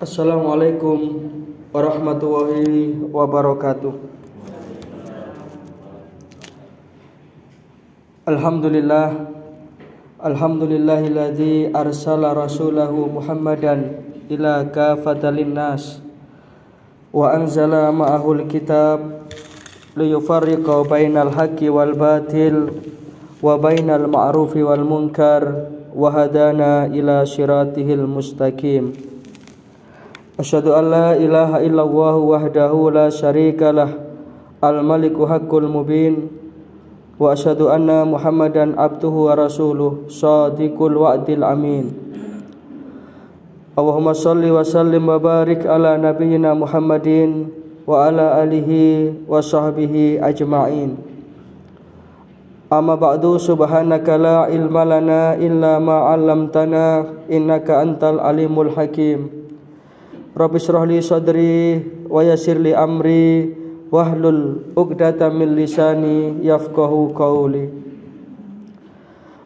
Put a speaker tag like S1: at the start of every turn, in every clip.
S1: Assalamualaikum warahmatullahi wabarakatuh. Alhamdulillahilladzi arsala rasulahu Muhammadan ila kafatal linnas wa anzala ma'ahul kitab liyufarriqa bainal haqqi wal batil wa bainal ma'rufi wal munkar wa hadana ila siratihil mustaqim. Asyhadu an la ilaha illallah wahdahu la syarikalah al-maliku haqqul mubin wa asyhadu anna Muhammadan abduhu wa rasuluh shadiqul wa'dil amin. Allahumma shalli wa sallim wa barik ala nabiyyina Muhammadin wa ala alihi wa sahbihi ajma'in. Amma ba'du, subhanaka la ilma lana illa ma 'allamtana innaka antal alimul hakim. Rabbi shrah li sadri wa yassir li amri wahlul 'uqdatam min lisani yafqahu qawli.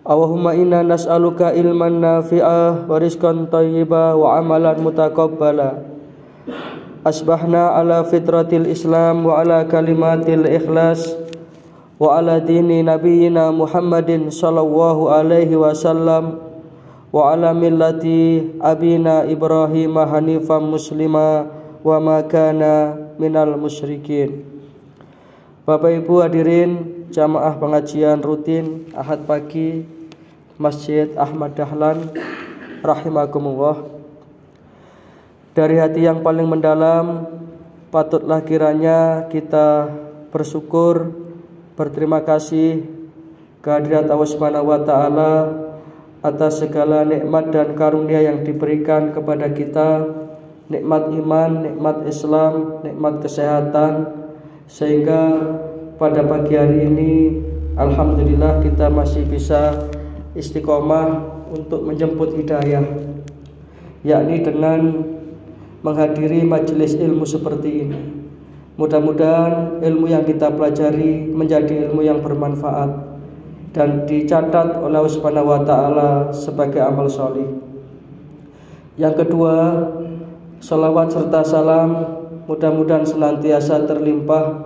S1: Allahumma inna nas'aluka ilman nafi'ah wa rizqan thayyiba wa amalan mutaqabbala. Asbahna ala fitratil Islam wa ala kalimatil ikhlas wa ala dini nabiyyina Muhammadin sallallahu alaihi wasallam wa ala millati abina Ibrahim hanifan muslima wa ma kana minal musyrikin. Bapak Ibu hadirin jamaah pengajian rutin Ahad pagi Masjid Ahmad Dahlan rahimakumullah. Dari hati yang paling mendalam patutlah kiranya kita bersyukur, berterima kasih kehadirat Allah Subhanahu wa taala atas segala nikmat dan karunia yang diberikan kepada kita, nikmat iman, nikmat Islam, nikmat kesehatan, sehingga pada pagi hari ini alhamdulillah kita masih bisa istiqomah untuk menjemput hidayah, yakni dengan menghadiri majelis ilmu seperti ini. Mudah-mudahan ilmu yang kita pelajari menjadi ilmu yang bermanfaat dan dicatat oleh Allah Subhanahu wa taala sebagai amal sholih. Yang kedua, salawat serta salam mudah-mudahan senantiasa terlimpah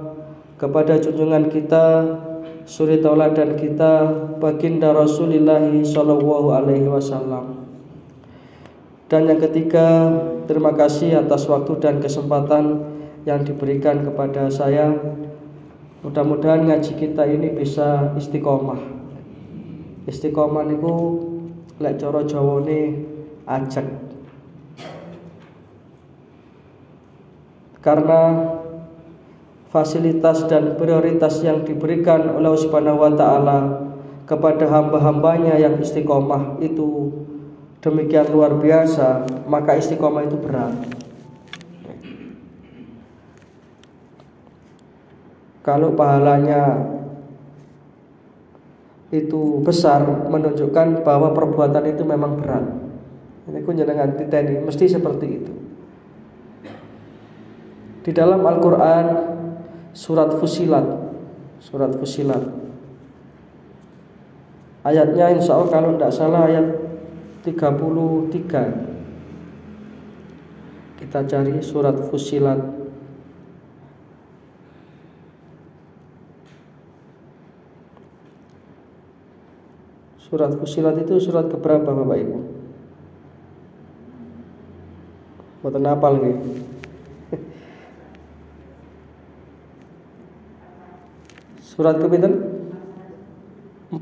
S1: kepada junjungan kita, suri tauladan kita, baginda Rasulullah sallallahu alaihi wasallam. Dan yang ketiga, terima kasih atas waktu dan kesempatan yang diberikan kepada saya. Mudah-mudahan ngaji kita ini bisa istiqomah. Istiqomah niku lek cara Jawane ajeg. Karena fasilitas dan prioritas yang diberikan oleh Allah Subhanahu wa taala kepada hamba-hambanya yang istiqomah itu demikian luar biasa, maka istiqomah itu berat. Kalau pahalanya itu besar, menunjukkan bahwa perbuatan itu memang berat. Ini kun jenengan titeni mesti seperti itu. Di dalam Al-Qur'an surat Fussilat ayatnya insya Allah kalau tidak salah ayat 33. Kita cari surat Fussilat. Surat Fussilat itu surat keberapa Bapak Ibu? Mboten hafal nggih. Surat kepinten? 41.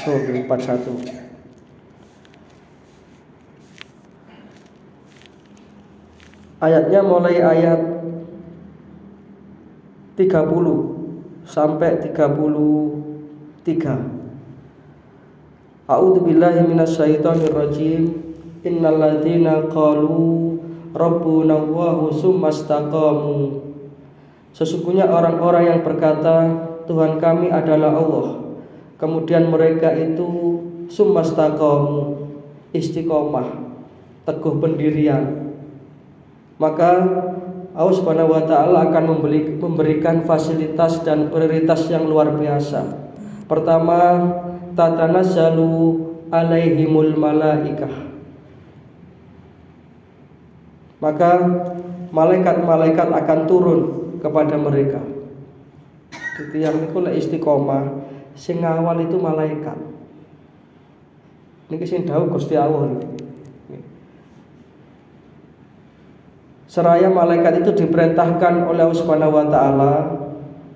S1: Oh, 41. Ayatnya mulai ayat 30 sampai 33. A'udzu billahi minasyaitonir rajim. Innal ladzina qalu rabbuna Allahu tsumastaqamu. Sesungguhnya orang-orang yang berkata Tuhan kami adalah Allah, kemudian mereka itu tsumastaqamu, istiqomah, teguh pendirian, maka Allah Subhanahu wa taala akan memberikan fasilitas dan prioritas yang luar biasa. Pertama, tatanazzalu alaihimul malaikah. Maka malaikat-malaikat akan turun kepada mereka. Jadi yang niku lek istiqomah sing ngawal itu malaikat. Niki sing dawuh Gusti Allah. Seraya malaikat itu diperintahkan oleh Allah Subhanahu wa taala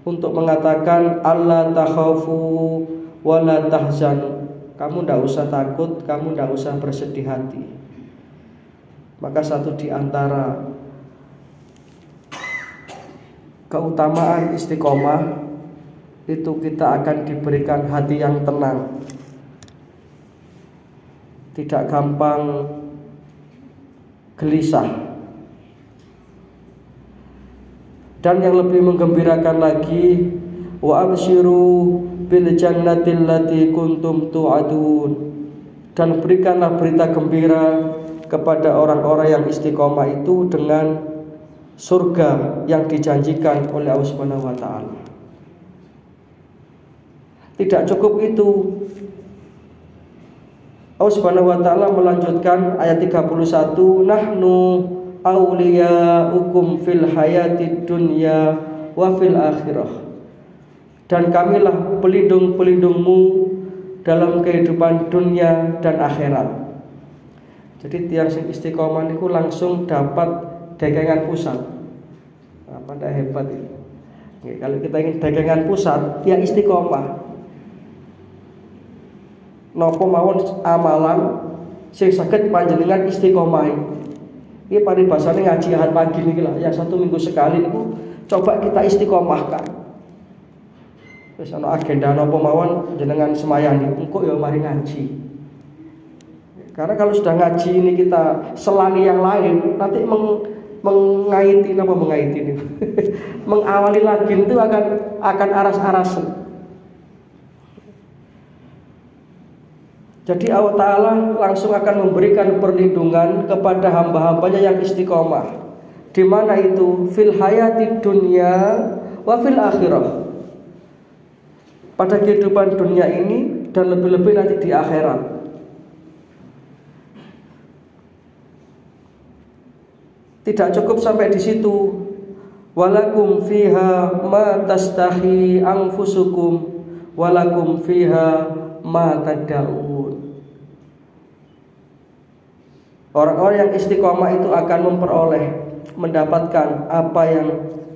S1: untuk mengatakan alla takhafu wa la tahzanu. Kamu tidak usah takut, kamu tidak usah bersedih hati. Maka satu di antara keutamaan istiqomah itu kita akan diberikan hati yang tenang, tidak gampang gelisah. Dan yang lebih menggembirakan lagi, wa absyiru bil jannatil lati kuntum tu'adun, dan berikanlah berita gembira kepada orang-orang yang istiqomah itu dengan surga yang dijanjikan oleh Allah Subhanahu wa taala. Tidak cukup itu, Allah Subhanahu wa taala melanjutkan ayat 31, nahnu awliyaukum fil hayatid dunya wa fil akhirah. Dan kamilah pelindung-pelindungmu dalam kehidupan dunia dan akhirat. Jadi tiang sing istiqomah niku langsung dapat dagangan pusat. Apa ndak hebat ini? Oke, kalau kita ingin dagangan pusat, ya istiqomah. Napa mawon amalan sing saged panjenengan istiqomah. Ini paribasane ngaji ahad pagi niki lah, yang 1 minggu sekali niku coba kita istiqomahkan. Wis ana agenda napa mawon jenengan semayani, engko ya mari ngaji. Karena kalau sudah ngaji ini kita selani yang lain, nanti mengaiti ini. Mengawali lagi itu akan aras-arasan. Jadi Allah Ta'ala langsung akan memberikan perlindungan kepada hamba-hambanya yang istiqomah. Di mana itu? Fil hayati dunya wa fil akhirah. Pada kehidupan dunia ini dan lebih-lebih nanti di akhirat. Tidak cukup sampai di situ. Walakum fiha ma tastahi anfusukum walakum fiha ma tad'un. Orang-orang yang istiqomah itu akan mendapatkan apa yang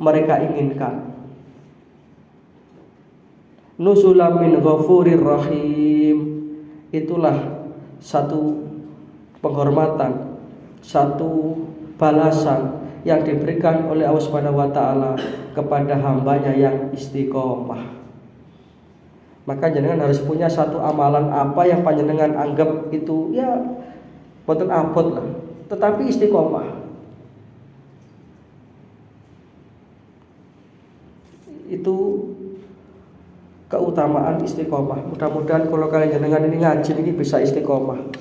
S1: mereka inginkan. Nuzulam min ghafurir rahim. Itulah satu penghormatan, satu balasan yang diberikan oleh Allah Subhanahu wa taala kepada hambanya yang istiqomah. Maka jenengan harus punya satu amalan apa yang panjenengan anggap itu ya boten abot lah, tetapi istiqomah. Itu keutamaan istiqomah. Mudah-mudahan kalau kalian jenengan ini ngaji ini bisa istiqomah.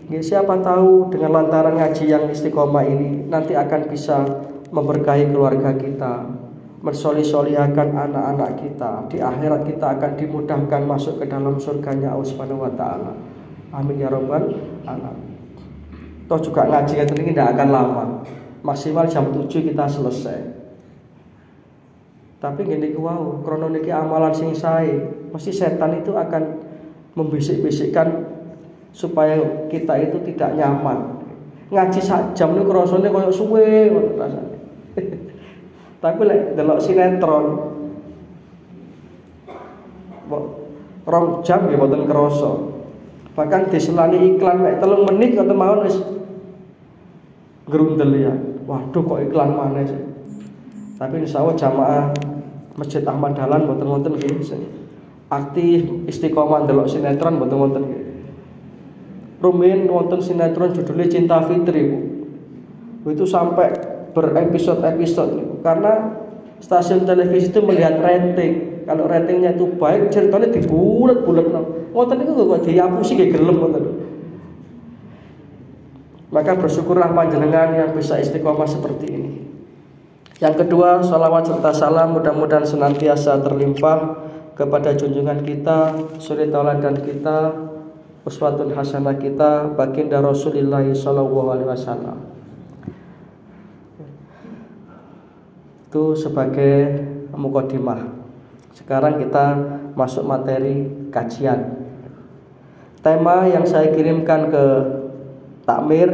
S1: Ya, siapa tahu dengan lantaran ngaji yang istiqomah ini nanti akan bisa memberkahi keluarga kita, mensolih-solihkan anak-anak kita. Di akhirat kita akan dimudahkan masuk ke dalam surganya Allah Subhanahu wa taala. Amin ya rabbal alamin. Toh juga ngaji ini tidak akan lama, maksimal jam 7 kita selesai. Tapi gini wow, krono niki amalan sing sae, mesti setan itu akan membisik-bisikkan supaya kita itu tidak nyaman. Ngaji sak jam niku rasane koyo suwe rasane. Tapi lek delok sinetron rong jam ya mboten krasa. Bahkan diselani iklan mek 3 menit kok mawon wis grundel ya. Waduh kok iklan mana sih. Tapi insyaallah jamaah Masjid Ahmad Dahlan mboten-mboten nggih. Aktif istiqomah ndelok sinetron mboten-mboten nggih. Rumiyin wonten sinetron judulnya Cinta Fitri, Bu. Itu sampai berepisode-episode niku. Karena stasiun televisi itu melihat rating. Kalau ratingnya itu baik, ceritanya dibulet-buletno. Ngoten niku kok diapusi nggih gelem ngoten. Maka bersyukurlah panjenengan yang bisa istiqomah seperti ini. Yang kedua, salawat serta salam mudah-mudahan senantiasa terlimpah kepada junjungan kita, suri tauladan kita, uswatun hasanah kita baginda Rasulullah sallallahu alaihi wasallam. Itu sebagai mukadimah. Sekarang kita masuk materi kajian. Tema yang saya kirimkan ke takmir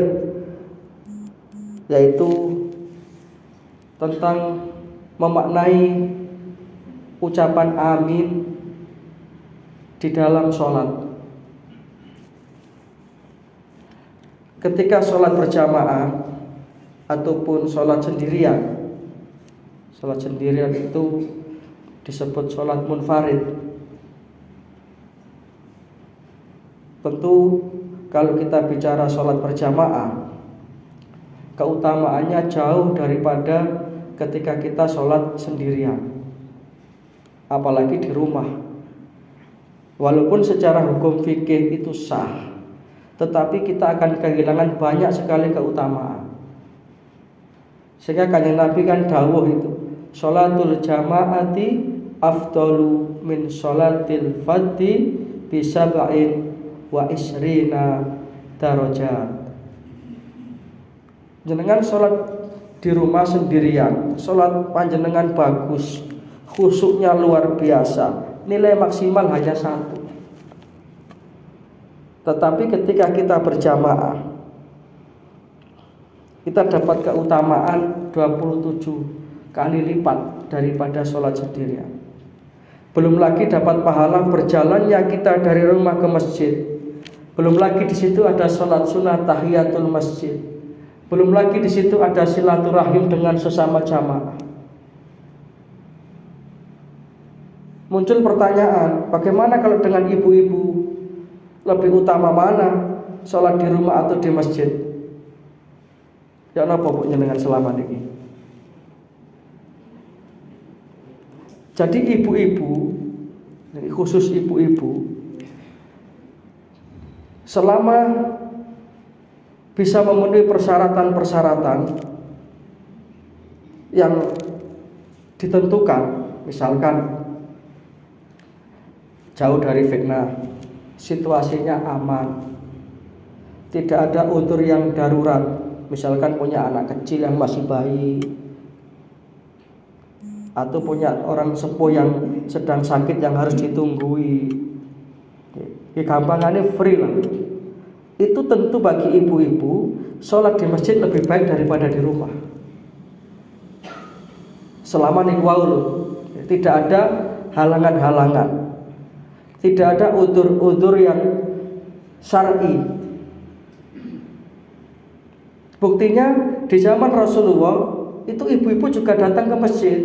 S1: yaitu tentang memaknai ucapan amin di dalam sholat. Ketika sholat berjamaah ataupun sholat sendirian, sholat sendirian itu disebut sholat munfarid. Tentu kalau kita bicara sholat berjamaah, keutamaannya jauh daripada ketika kita sholat sendirian, apalagi di rumah. Walaupun secara hukum fikih itu sah, tetapi kita akan kehilangan banyak sekali keutamaan. Sehingga Kanjeng Nabi kan dawuh itu, sholatul jamaati afdalu min sholatil fadhi bisab'in wa isrina darajat. Jenengan sholat di rumah sendirian, sholat panjenengan bagus, khusyuknya luar biasa, nilai maksimal hanya 1. Tetapi ketika kita berjamaah, kita dapat keutamaan 27 kali lipat daripada sholat sendirian. Belum lagi dapat pahala berjalannya kita dari rumah ke masjid. Belum lagi di situ ada sholat sunnah tahiyatul masjid. Belum lagi di situ ada silaturahim dengan sesama jamaah. Muncul pertanyaan, bagaimana kalau dengan ibu-ibu? Lebih utama mana? Sholat di rumah atau di masjid? Ya napa pokoknya dengan selama ini. Jadi ibu-ibu, khusus ibu-ibu, selama bisa memenuhi persyaratan-persyaratan yang ditentukan, misalkan jauh dari fitnah, situasinya aman, tidak ada udzur yang darurat, misalkan punya anak kecil yang masih bayi, atau punya orang sepuh yang sedang sakit yang harus ditunggui, gampangannya free lah. Itu tentu bagi ibu-ibu sholat di masjid lebih baik daripada di rumah. Selama nikwau, tidak ada halangan-halangan, tidak ada udzur-udzur yang syar'i. Buktinya di zaman Rasulullah itu ibu-ibu juga datang ke masjid.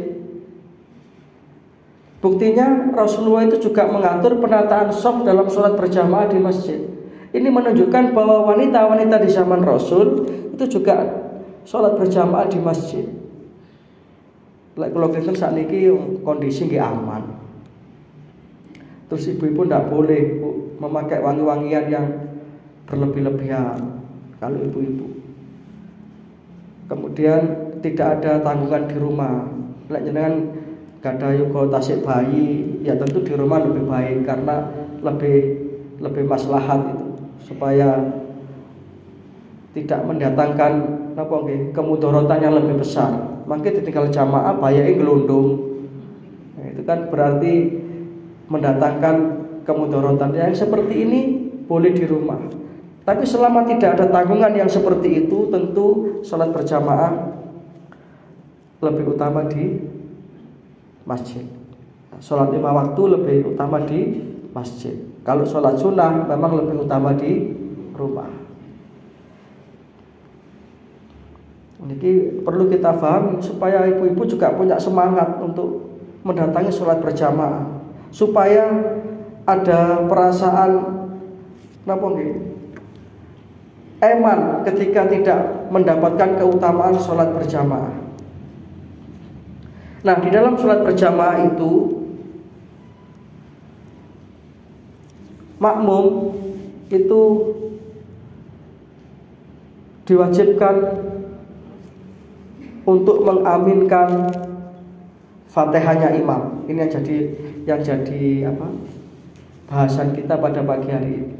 S1: Buktinya Rasulullah itu juga mengatur penataan shaf dalam sholat berjamaah di masjid. Ini menunjukkan bahwa wanita-wanita di zaman Rasul itu juga sholat berjamaah di masjid. Kalau kita saat ini kondisi nggak aman, terus ibu-ibu tidak boleh memakai wangi-wangian yang berlebih-lebihan kalau ibu-ibu. Kemudian tidak ada tanggungan di rumah. Jangan gak ada yugo tasik bayi, ya tentu di rumah lebih baik karena lebih maslahat itu, supaya tidak mendatangkan kemudaratan yang lebih besar. Maka ditinggal jamaah bayai gelundung, nah, itu kan berarti mendatangkan kemudaratan. Yang seperti ini boleh di rumah. Tapi selama tidak ada tanggungan yang seperti itu, tentu sholat berjamaah lebih utama di masjid. Sholat 5 waktu lebih utama di masjid. Kalau sholat sunnah memang lebih utama di rumah. Ini perlu kita pahami supaya ibu-ibu juga punya semangat untuk mendatangi sholat berjamaah, supaya ada perasaan eman ketika tidak mendapatkan keutamaan sholat berjamaah. Nah, di dalam sholat berjamaah itu makmum itu diwajibkan untuk mengaminkan Fatihahnya imam. Ini yang jadi bahasan kita pada pagi hari ini.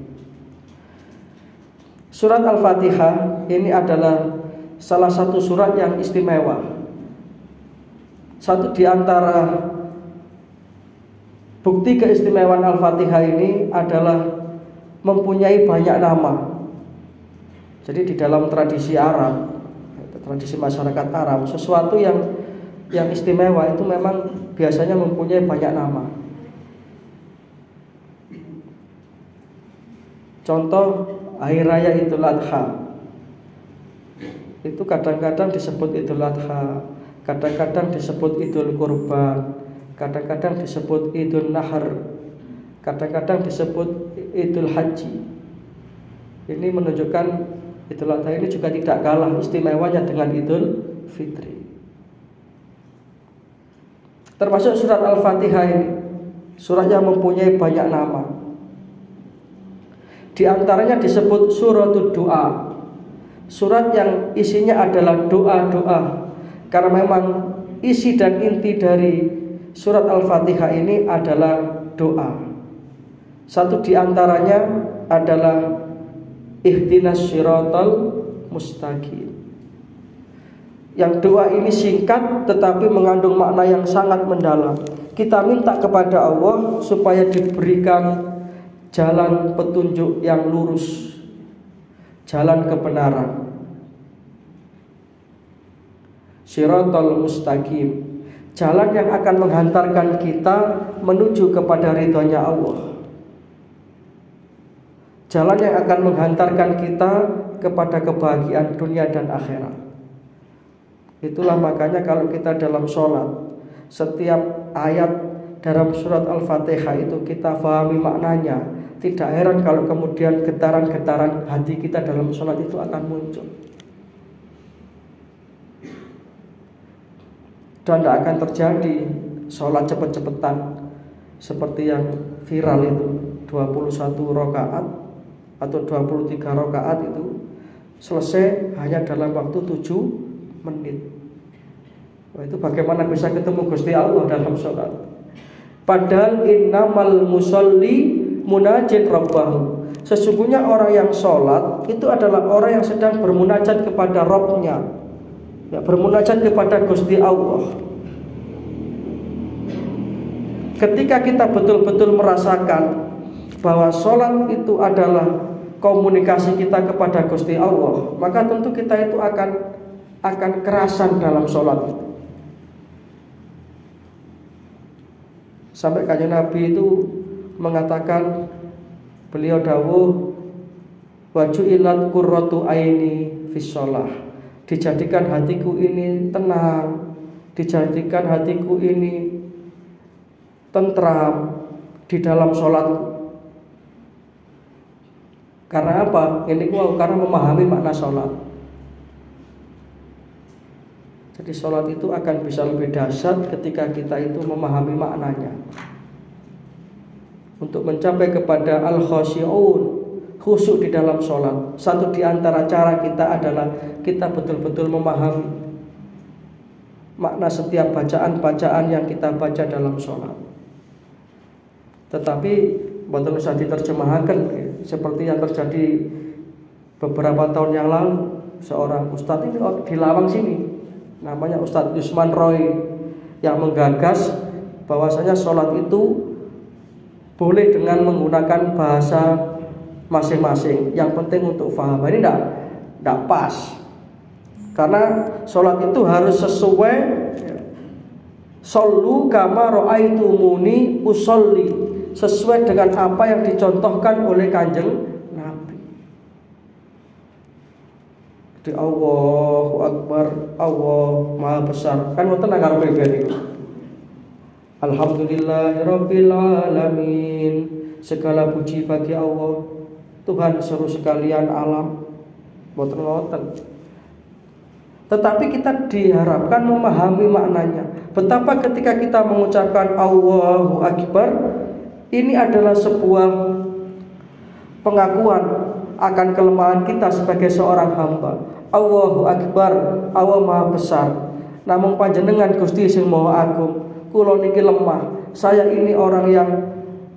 S1: Surat Al-Fatihah ini adalah salah satu surat yang istimewa. Satu di antara bukti keistimewaan Al-Fatihah ini adalah mempunyai banyak nama. Jadi di dalam tradisi Arab, tradisi masyarakat Arab, sesuatu yang istimewa itu memang biasanya mempunyai banyak nama. Contoh hari raya Idul Adha, itu kadang-kadang disebut Idul Adha, kadang-kadang disebut Idul Kurban, kadang-kadang disebut Idul Nahar, kadang-kadang disebut Idul Haji. Ini menunjukkan Idul Adha ini juga tidak kalah istimewanya dengan Idul Fitri. Termasuk surat Al-Fatihah ini, surat yang mempunyai banyak nama. Di antaranya disebut suratul doa, surat yang isinya adalah doa-doa. Karena memang isi dan inti dari surat Al-Fatihah ini adalah doa. Satu di antaranya adalah ihdinas siratal mustaqim. Yang doa ini singkat tetapi mengandung makna yang sangat mendalam. Kita minta kepada Allah supaya diberikan jalan petunjuk yang lurus, jalan kebenaran, siratal mustaqim, jalan yang akan menghantarkan kita menuju kepada ridhonya Allah, jalan yang akan menghantarkan kita kepada kebahagiaan dunia dan akhirat. Itulah makanya kalau kita dalam sholat, setiap ayat dalam surat Al-Fatihah itu kita pahami maknanya. Tidak heran kalau kemudian getaran-getaran hati kita dalam sholat itu akan muncul. Dan tidak akan terjadi sholat cepet-cepetan seperti yang viral itu 21 rakaat atau 23 rakaat itu selesai hanya dalam waktu 7 menit. Wah, itu bagaimana bisa ketemu Gusti Allah dalam sholat? Padahal innamal musolli munajat rabbahu. Sesungguhnya orang yang sholat itu adalah orang yang sedang bermunajat kepada Rabbnya, ya, bermunajat kepada Gusti Allah. Ketika kita betul-betul merasakan bahwa sholat itu adalah komunikasi kita kepada Gusti Allah, maka tentu kita itu akan kerasan dalam sholat itu. Sampai Kanjeng Nabi itu mengatakan, beliau dawuh, waju'ilat qurratu aini fis shalah, dijadikan hatiku ini tenang, dijadikan hatiku ini tentram di dalam sholatku. Karena apa? Ini karena memahami makna sholat. Jadi sholat itu akan bisa lebih dahsyat ketika kita itu memahami maknanya. Untuk mencapai kepada al-khasyi'un, khusyuk di dalam sholat, satu di antara cara kita adalah kita betul-betul memahami makna setiap bacaan-bacaan yang kita baca dalam sholat. Tetapi betul usah diterjemahkan seperti yang terjadi beberapa tahun yang lalu. Seorang ustadz ini di Lawang sini, namanya Ustadz Yusman Roy, yang menggagas bahwasanya sholat itu boleh dengan menggunakan bahasa masing-masing. Yang penting untuk paham. Ini tidak pas. Karena sholat itu harus sesuai Shollu kama ra'aitumuni usolli, sesuai dengan apa yang dicontohkan oleh Kanjeng Nabi. Di Allahu Akbar, Allah Maha Besar. Kan wonten nang ngarepe niku. Alhamdulillahirabbil alamin. Segala puji bagi Allah, Tuhan seluruh sekalian alam. Mboten-mboten. Tetapi kita diharapkan memahami maknanya. Betapa ketika kita mengucapkan Allahu Akbar, ini adalah sebuah pengakuan akan kelemahan kita sebagai seorang hamba. Allahu Akbar, Allah Maha Besar. Namung panjenengan Gusti sing Maha Agung. Kula niki lemah. Saya ini orang yang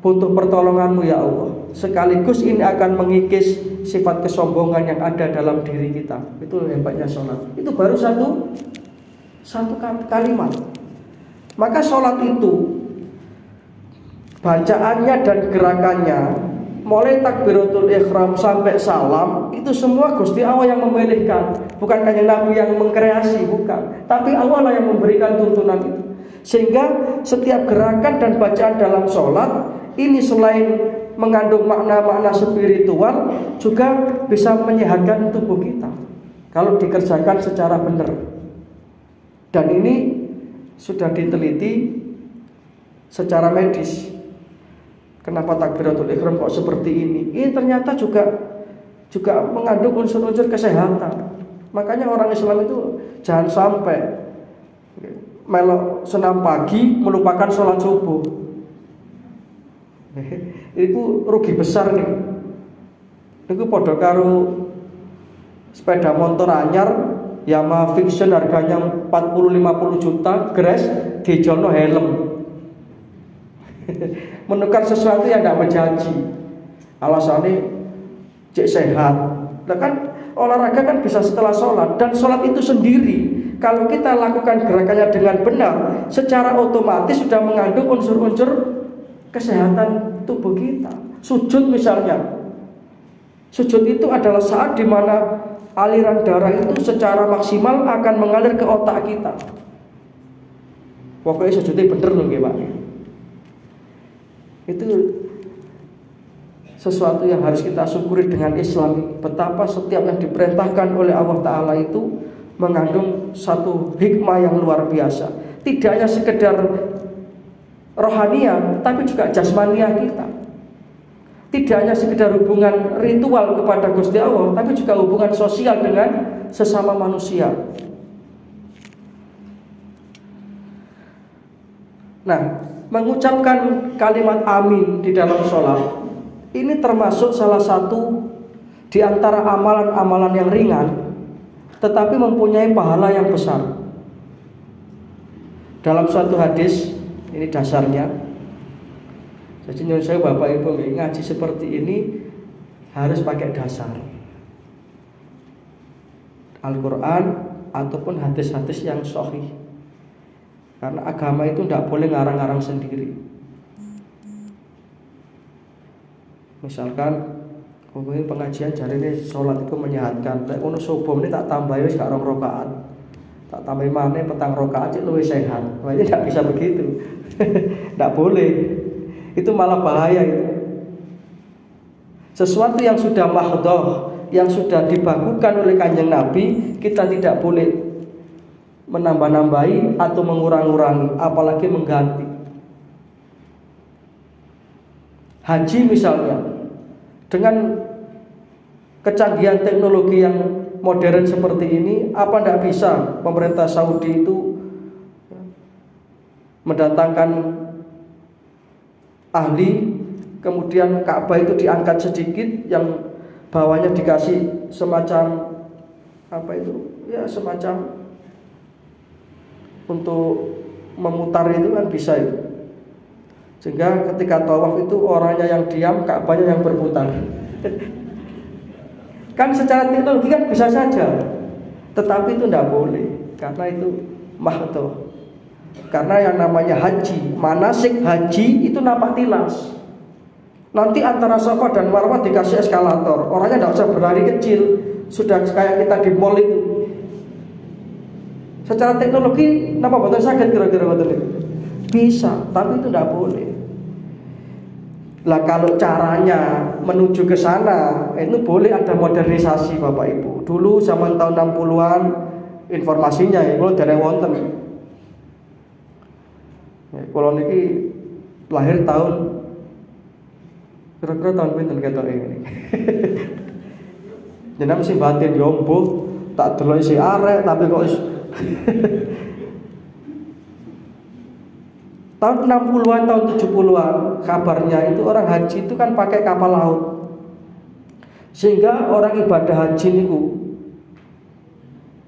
S1: butuh pertolongan-Mu ya Allah. Sekaligus ini akan mengikis sifat kesombongan yang ada dalam diri kita. Itu hebatnya sholat. Itu baru satu kalimat. Maka sholat itu bacaannya dan gerakannya, mulai takbiratul ihram sampai salam, itu semua Gusti Allah yang memilihkan. Bukan hanya Nabi yang mengkreasi, bukan. Tapi Allah lah yang memberikan tuntunan itu. Sehingga setiap gerakan dan bacaan dalam sholat ini selain mengandung makna-makna spiritual, juga bisa menyehatkan tubuh kita kalau dikerjakan secara benar. Dan ini sudah diteliti secara medis. Kenapa takbiratul ihram kok seperti ini? Ini ternyata juga mengandung unsur-unsur kesehatan. Makanya orang Islam itu jangan sampai melok senam pagi melupakan sholat subuh. Itu rugi besar nih. Itu podo karo sepeda motor anyar Yamaha Vision harganya 40-50 juta, gres dijono helm. Menukar sesuatu yang tidak berjanji. Alasannya cek sehat. Nah kan olahraga kan bisa setelah sholat. Dan sholat itu sendiri, kalau kita lakukan gerakannya dengan benar, secara otomatis sudah mengandung unsur-unsur kesehatan tubuh kita. Sujud misalnya, sujud itu adalah saat dimana aliran darah itu secara maksimal akan mengalir ke otak kita. Pokoknya sujudnya bener loh Pak. Itu sesuatu yang harus kita syukuri dengan Islam. Betapa setiap yang diperintahkan oleh Allah Ta'ala itu mengandung satu hikmah yang luar biasa. Tidak hanya sekedar rohaniah, tapi juga jasmaniah kita. Tidak hanya sekedar hubungan ritual kepada Gusti Allah, tapi juga hubungan sosial dengan sesama manusia. Nah, mengucapkan kalimat amin di dalam sholat ini termasuk salah satu di antara amalan-amalan yang ringan, tetapi mempunyai pahala yang besar. Dalam suatu hadis, ini dasarnya. Jadi menurut saya Bapak Ibu ngaji seperti ini harus pakai dasar Al-Quran ataupun hadis-hadis yang sahih. Karena agama itu tidak boleh ngarang-ngarang sendiri. Misalkan pengajian jari ini sholat itu menyehatkan. Lek ono subuh ini tak tambah wis gak 2 rakaat. Tak tambah maneh petang rakaat cek luwih sehat. Wah, ini tidak bisa begitu. Tidak boleh. Itu malah bahaya itu. Sesuatu yang sudah mahdhah, yang sudah dibakukan oleh Kanjeng Nabi, kita tidak boleh menambah-nambahi atau mengurang-urangi, apalagi mengganti. Haji misalnya, dengan kecanggihan teknologi yang modern seperti ini, apa tidak bisa pemerintah Saudi itu mendatangkan ahli, kemudian Ka'bah itu diangkat sedikit, yang bawahnya dikasih semacam apa itu? Ya semacam untuk memutar itu kan bisa itu. Sehingga ketika tawaf itu orangnya yang diam, Ka'bahnya yang berputar. Kan secara teknologi kan bisa saja, tetapi itu tidak boleh, karena itu mahdhah. Karena yang namanya haji, manasik haji itu napak tilas. Nanti antara Safa dan Marwah dikasih eskalator, orangnya tidak usah berlari kecil, sudah kayak kita di mall itu. Secara teknologi, kenapa boten sakit kira-kira boten itu? Bisa, tapi itu tidak boleh. Lah kalau caranya menuju ke sana, itu boleh ada modernisasi Bapak Ibu. Dulu zaman tahun 60-an informasinya ya, kalau dari wonten. Ya, kalau niki lahir tahun kira-kira tahun pinten ketok ini. Jeneng sing batin yo mbuh, tak delok isi arek tapi kok tahun 60-an, tahun 70-an kabarnya itu orang haji itu kan pakai kapal laut. Sehingga orang ibadah haji niku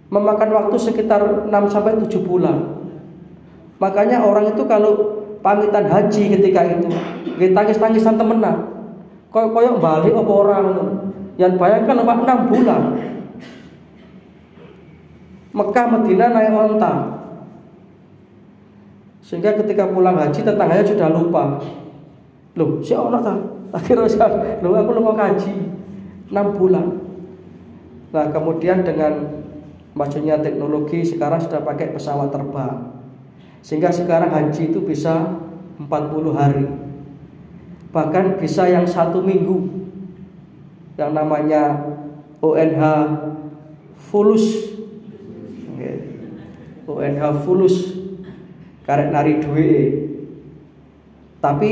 S1: memakan waktu sekitar 6 sampai 7 bulan. Makanya orang itu kalau pamitan haji ketika itu. Nggih tangis-tangisan temenan. Koyok balik apa ora ngono. Yang bayangkan Pak 6 bulan. Mekah Madinah naik onta. Sehingga ketika pulang haji tetangganya sudah lupa. Loh, si orang tak kira loh aku mau haji 6 bulan. Nah, kemudian dengan majunya teknologi sekarang sudah pakai pesawat terbang. Sehingga sekarang haji itu bisa 40 hari. Bahkan bisa yang 1 minggu. Yang namanya ONH fulus. ONH fulus karek nari duwe. Tapi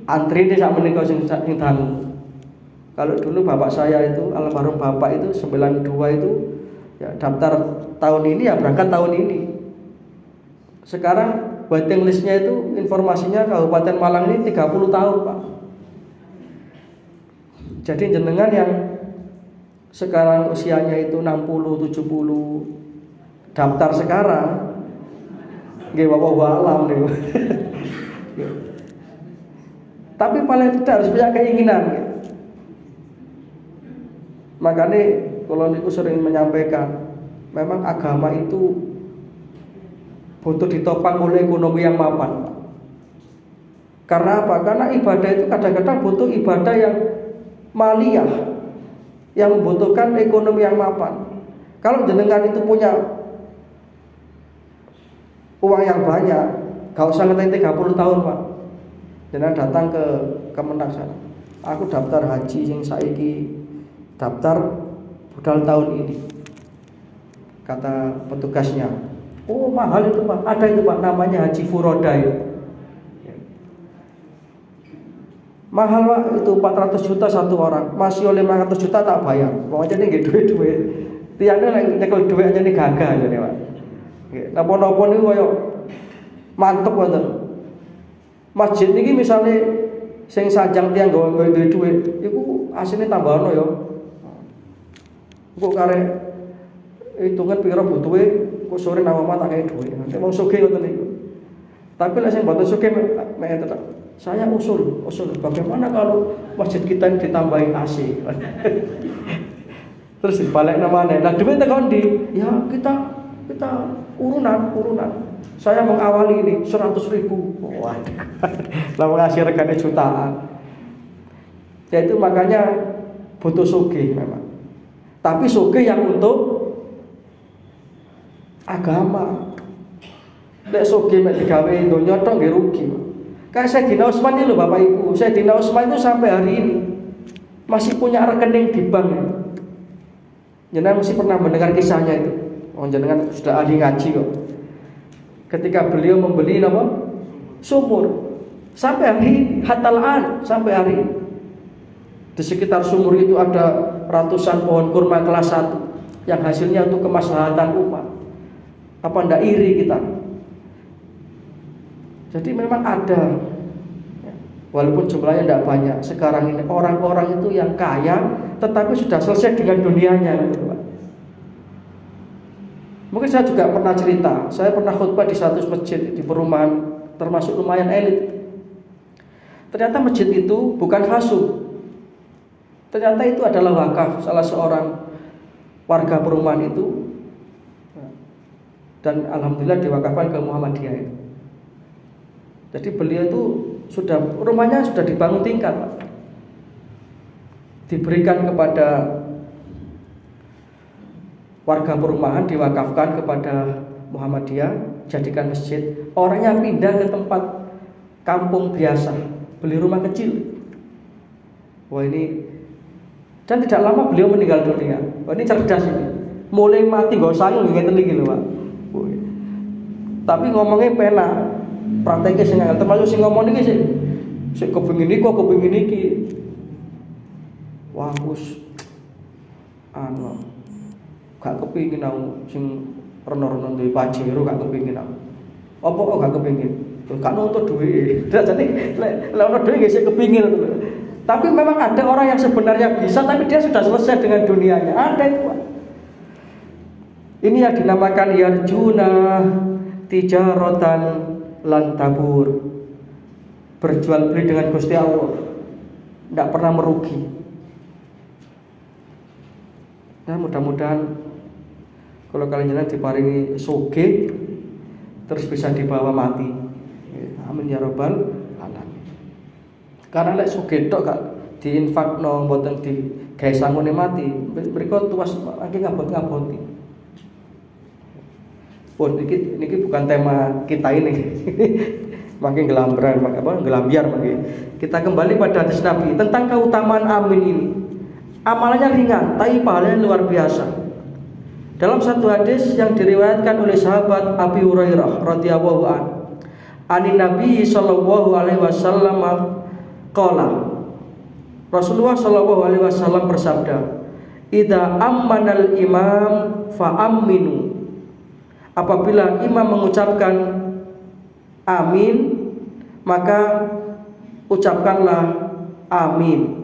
S1: antri ini sak menika sing dangu. Kalau dulu bapak saya itu almarhum bapak itu 92 itu ya daftar tahun ini ya berangkat tahun ini. Sekarang waiting listnya itu informasinya Kabupaten Malang ini 30 tahun Pak. Jadi jenengan yang sekarang usianya itu 60, 70 daftar sekarang nggih bapak alam nih. Tapi paling tidak harus punya keinginan. Makanya kalau niku sering menyampaikan, memang agama itu butuh ditopang oleh ekonomi yang mapan. Karena apa? Karena ibadah itu kadang-kadang butuh ibadah yang maliyah, yang membutuhkan ekonomi yang mapan. Kalau jenengan itu punya uang yang banyak, gak usah ngeteng 30 tahun Pak. Jenengan datang ke Kemenang sana. Aku daftar haji yang saiki daftar budal tahun ini. Kata petugasnya, oh mahal itu Pak, ada itu Pak namanya haji furoda itu. Mahal Pak, itu 400 juta satu orang. Masih oleh 500 juta tak bayar. Pokoknya ini nggih duit-duit. Tiangnya lagi nyekel duit aja nih gagah aja nih Pak. Napa-napa niku koyo mantep wonten. Masjid niki misale sing sanjang tiang gawe duit, iku asline tambahno ya. Kok karek hitungan pira butuhe kok sore nang omah tak kei duit. Nek wong sugih ngoten niku. Tapi lek sing mboten sugih mek tetep saya usul bagaimana kalau masjid kita ini ditambahin AC. Terus balik namanya. Nah duit tekan di, ya kita urunan. Saya mengawali ini 100.000. Wah, lah ngasih rekannya jutaan. Ya itu makanya butuh sugih memang. Tapi sugih yang untuk agama. Nek sugih mek digawe donya tok nggih rugi. Kayak Sayyidina Utsman ini loh Bapak Ibu. Sayyidina Utsman itu sampai hari ini masih punya rekening di bank. Jenengan mesti pernah mendengar kisahnya itu. Oh, jenengan sudah ahli ngaji kok. Ketika beliau membeli apa? Sumur. Sampai hari hatalan sampai hari ini. Di sekitar sumur itu ada ratusan pohon kurma kelas 1 yang hasilnya untuk kemaslahatan umat. Apa ndak iri kita? Jadi memang ada, walaupun jumlahnya tidak banyak. Sekarang ini orang-orang itu yang kaya, tetapi sudah selesai dengan dunianya. Mungkin saya juga pernah cerita. Saya pernah khutbah di satu masjid di perumahan, termasuk lumayan elit. Ternyata masjid itu bukan fasu. Ternyata itu adalah wakaf salah seorang warga perumahan itu. Dan alhamdulillah diwakafkan ke Muhammadiyah itu. Jadi beliau itu rumahnya sudah dibangun tingkat, Pak. Diberikan kepada warga perumahan, diwakafkan kepada Muhammadiyah, jadikan masjid. Orangnya pindah ke tempat kampung biasa, beli rumah kecil. Wah ini, dan tidak lama beliau meninggal dunia. Wah ini cerdas ini. Mulai mati gak sayang ngeten iki lho, Pak. Tapi ngomongnya pena. Prakteknya sing angel, termasuk sing ngomong iki sing kepengin iki kok kepengin iki. Wah, wis gak kepengin aku sing reno-reno duwe pajero gak kepengin aku. Apa kok gak kepengin? Gak nuntut duit. Jadi lek ono duit nggih sing kepengin to. Tapi memang ada orang yang sebenarnya bisa tapi dia sudah selesai dengan dunianya. Ada itu, Pak. Ini yang dinamakan yarjuna tijaratan lan tabur. berjual beli dengan Gusti Allah, tidak pernah merugi. Nah, mudah-mudahan kalau kalian diparingi soge terus bisa dibawa mati. Amin ya rabbal alamin. Karena lek soge tok gak diinfakno mboten di gawe sangune mati, mereka tuas mangke ngabot-ngaboti. Pun niki bukan tema kita ini. Makin gelambiar makin. Kita kembali pada hadis Nabi tentang keutamaan amin ini. Amalannya ringan, tapi pahalanya luar biasa. Dalam satu hadis yang diriwayatkan oleh sahabat Abi Hurairah radhiyallahu anhu, anin Nabi sallallahu alaihi wasallam qala, Rasulullah sallallahu alaihi wasallam bersabda, "Idza ammanal imam fa aminu." Apabila imam mengucapkan amin, maka ucapkanlah amin.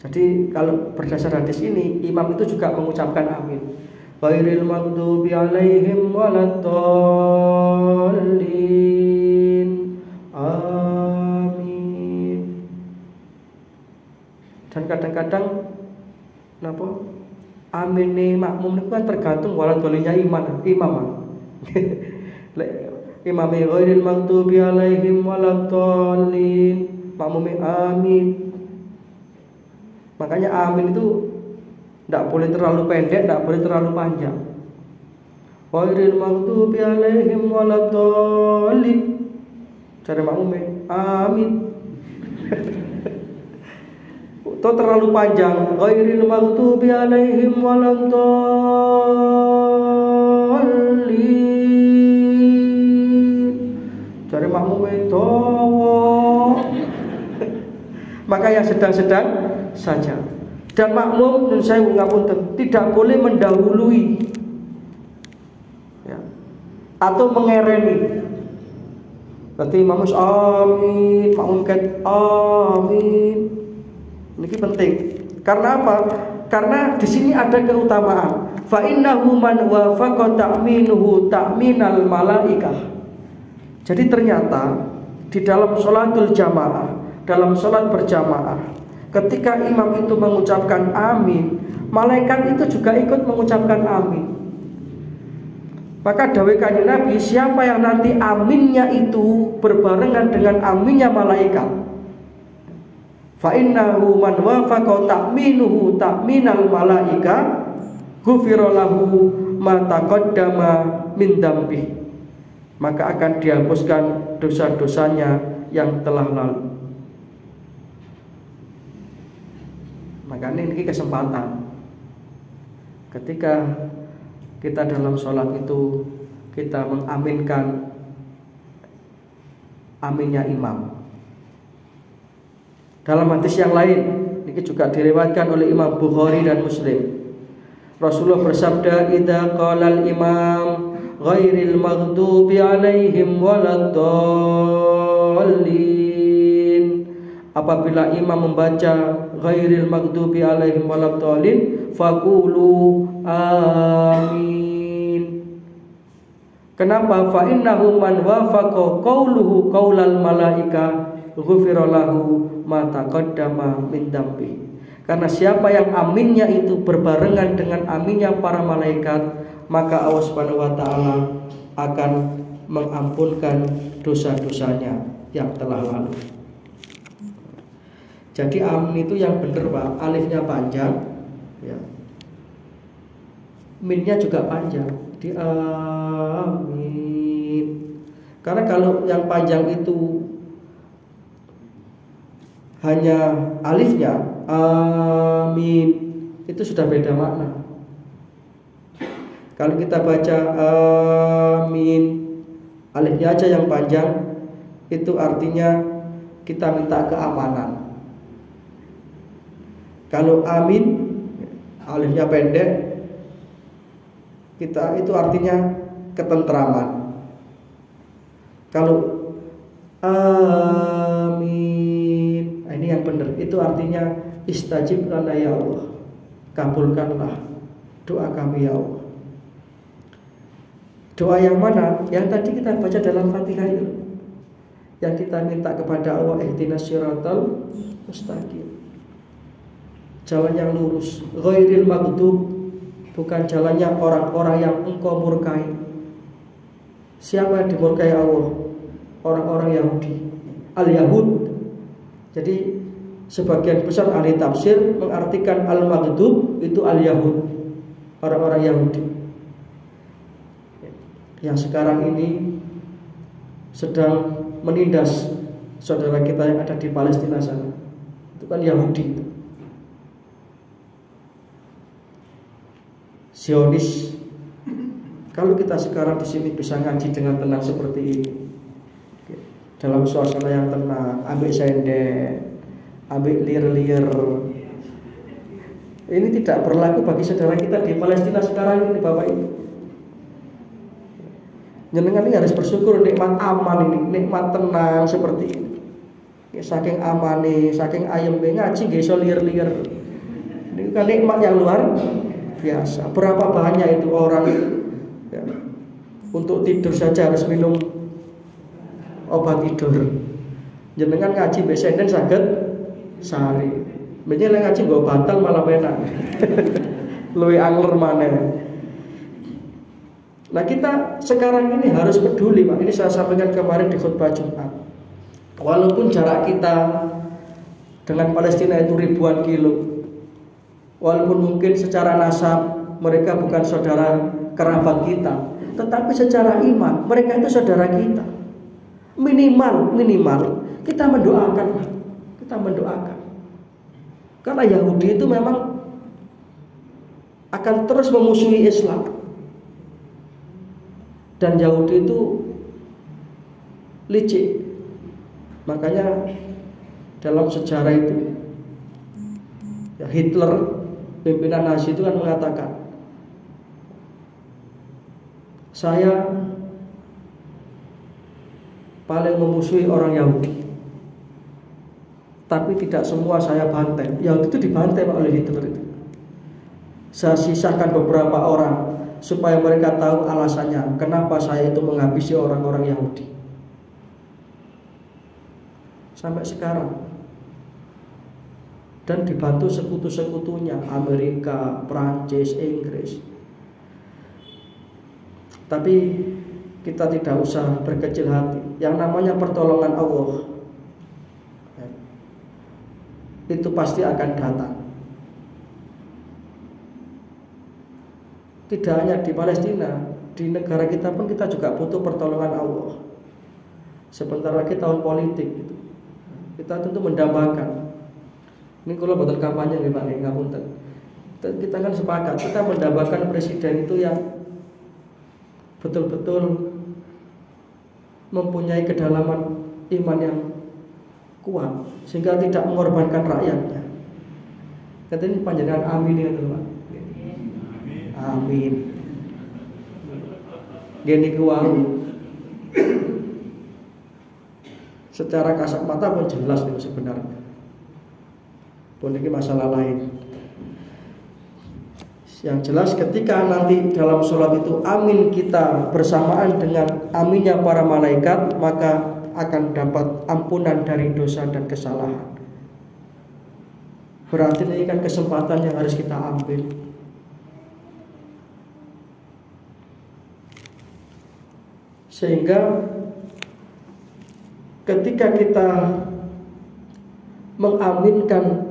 S1: Jadi kalau berdasar hadis ini, imam itu juga mengucapkan amin. Ghairil maghdubi alaihim waladdallin. Amin. Dan kadang-kadang napa? Amin nih makmum itu kan tergantung waladdolinnya imam. Imam ghairil maghdubi alaihim waladdallin, makmum amin. Makanya amin itu tidak boleh terlalu pendek, tidak boleh terlalu panjang. Ghairil maghdubi alaihim waladdallin, cara makmum amin. Itu terlalu panjang. Ghairil maghdubi alaihim waladdallin, cari makmum itu. Maka yang sedang-sedang saja. Dan makmum, dan saya ngapunten, tidak boleh mendahului ya, atau mengereni. Berarti makmum amin, makmum ket amin. Ini penting. Karena apa? Karena di sini ada keutamaan. Fa innahu man wafaqa ta'minuhu ta'minal malaikah. Jadi ternyata di dalam sholatul jamaah, dalam sholat berjamaah, ketika imam itu mengucapkan amin, malaikat itu juga ikut mengucapkan amin. Maka dawuh Kanjeng Nabi, siapa yang nanti aminnya itu berbarengan dengan aminnya malaikat, fa innahu man wafaqa ta'minuhu ta'minal malaika ghufira lahu ma taqaddama min dambi, maka akan dihapuskan dosa-dosanya yang telah lalu. Makanya ini kesempatan ketika kita dalam sholat itu kita mengaminkan aminnya imam. Dalam hadis yang lain ini juga diriwayatkan oleh Imam Bukhari dan Muslim, Rasulullah bersabda, "Idza qala al-imam ghairil maghdubi alaihim waladdallin." Apabila imam membaca ghairil maghdubi alaihim waladdallin, faqulu amin. Kenapa? Fa innahu man wafaqa qauluhu qaulal malaika ghufira lahu ma taqaddama min dambi. Karena siapa yang aminnya itu berbarengan dengan aminnya para malaikat, maka Allah Subhanahu wa taala akan mengampunkan dosa-dosanya yang telah lalu. Jadi amin itu yang benar Pak, alifnya panjang ya. Minnya juga panjang, di amin. Karena kalau yang panjang itu hanya alifnya amin, itu sudah beda makna. Kalau kita baca amin, alifnya aja yang panjang, itu artinya kita minta keamanan. Kalau amin, alifnya pendek, kita itu artinya ketentraman. Kalau amin, ini yang benar, itu artinya istajib lana ya Allah, kabulkanlah doa kami ya Allah. Doa yang mana? Yang tadi kita baca dalam Fatihah itu. Yang kita minta kepada Allah, ihdinas siratal mustaqim, jalan yang lurus. Ghairil maghdub, bukan jalannya orang-orang yang engkau murkai. Siapa yang dimurkai Allah? Orang-orang Yahudi, al-Yahud. Jadi sebagian besar ahli tafsir mengartikan al-maghdub itu al-Yahud, orang-orang Yahudi yang sekarang ini sedang menindas saudara kita yang ada di Palestina sana. Itu kan Yahudi, Zionis. Kalau kita sekarang di sini bisa ngaji dengan tenang seperti ini, dalam suasana yang tenang, ambil senden, ambil lir-lir, ini tidak berlaku bagi saudara kita di Palestina sekarang ini, Bapak Ibu. Jenengan ini harus bersyukur nikmat aman ini, nikmat tenang seperti ini. Saking amane, saking ayembe ngaji nggih iso lir-lir. Ini kan nikmat yang luar biasa. Berapa banyak itu orang ya, untuk tidur saja harus minum obat tidur. Jenengan ngaji mbek senden saged sehari. Mbene lek ngaji nggo batal malah penak. Luwih angler maneh. Nah, kita sekarang ini harus peduli, Pak. Ini saya sampaikan kemarin di khutbah Jumat. Walaupun jarak kita dengan Palestina itu ribuan kilo, walaupun mungkin secara nasab mereka bukan saudara kerabat kita, tetapi secara iman mereka itu saudara kita. Minimal kita mendoakan, Pak. Kita mendoakan. Karena Yahudi itu memang akan terus memusuhi Islam. Dan Yahudi itu licik. Makanya dalam sejarah itu ya, Hitler, pimpinan Nazi itu kan mengatakan, saya paling memusuhi orang Yahudi, tapi tidak semua saya bantai. Yahudi itu dibantai oleh Hitler itu. Saya sisakan beberapa orang supaya mereka tahu alasannya kenapa saya itu menghabisi orang-orang Yahudi. Sampai sekarang. Dan dibantu sekutu-sekutunya, Amerika, Prancis, Inggris. Tapi kita tidak usah berkecil hati. Yang namanya pertolongan Allah itu pasti akan datang. Tidak hanya di Palestina, di negara kita pun kita juga butuh pertolongan Allah. Sebentar lagi tahun politik gitu. Kita tentu mendambakan. Ini kalau buat kampanye nih Pak, nggak punten. Kita kan sepakat, kita mendambakan presiden itu yang betul-betul mempunyai kedalaman iman yang kuat, sehingga tidak mengorbankan rakyatnya. Katanya panjenengan amin ya Pak. Amin. Gini kuang. Secara kasat mata pun jelas nih sebenarnya. Pun ini masalah lain. Yang jelas ketika nanti dalam sholat itu amin kita bersamaan dengan aminnya para malaikat, maka akan dapat ampunan dari dosa dan kesalahan. Berarti ini kan kesempatan yang harus kita ambil. Sehingga ketika kita mengaminkan